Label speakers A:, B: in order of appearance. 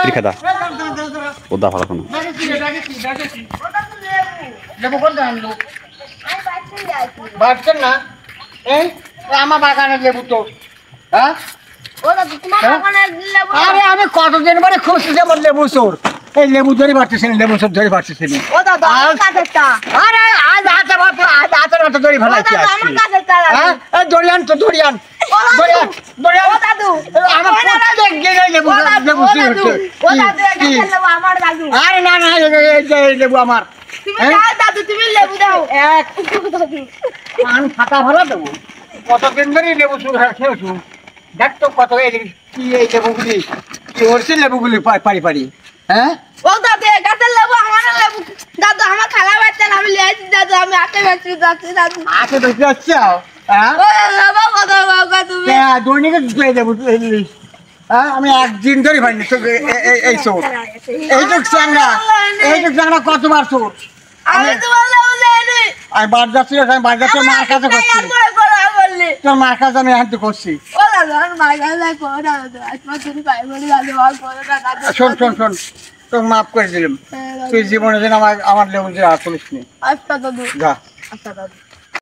A: ত্রিখাদা ওদা ভালো কোনো
B: বাড়ছেন না এই আমার বাগানের লেবু তো হ্যাঁ আরে আমি কতদিন পরে খুশি যেমন লেবু চোর এই লেবু ধরে পারতেছি না লেবু চোর ধরে পারতেছি না আরে আজ হাতে ভাতে আজ হাতের ভাতে ধরে ফেলাইছি হ্যাঁ এই দড়িয়ান তো দড়িয়ান দড়িয়ান দড়িয়ান আমার প্রত্যেক দিনে লেবু লেবু চুরি হচ্ছে আরে না না এই লেবু আমার এক আমি ফাটা ভাড়া দেবো কতদিন ধরে লেবু চুরি খেয়েছু দেখ তো কত কি এই লেবুগুলি কি হচ্ছে লেবুগুলি পারি পারি হ্যাঁ
C: ও দাদু গাছের লেবু আমার লেবু দাদু আমার খালা বাচ্চা আমি লিয়েছি দাদু আমি আটে বেঁচে যাচ্ছি দাদু
B: আটে বেঁচে যাচ্ছে হ্যাঁ
C: ও বাবা কত বাবা তুমি
B: দৈনিক পেয়ে দেবো হ্যাঁ আমি একদিন ধরে পাইনি তো এই চোর এইটুক চাংরা কতবার চোর
C: আমি তোমার লেবু দেয়নি
B: আমি বাদ যাচ্ছি আমি বাদ যাচ্ছি মার কাছে করছি তোর মার কাছে আমি হাতে করছি
C: ও দাদু আমার মার কাছে করো দাদু আজকে তুমি পাই বলে দাদু আমার করো দাদু
B: শোন শোন শোন তোকে মাফ করে দিলাম তুই জীবনে যেন আমার লেবু যে আর করিস নি
C: আচ্ছা দাদু
B: যা
C: আচ্ছা দাদু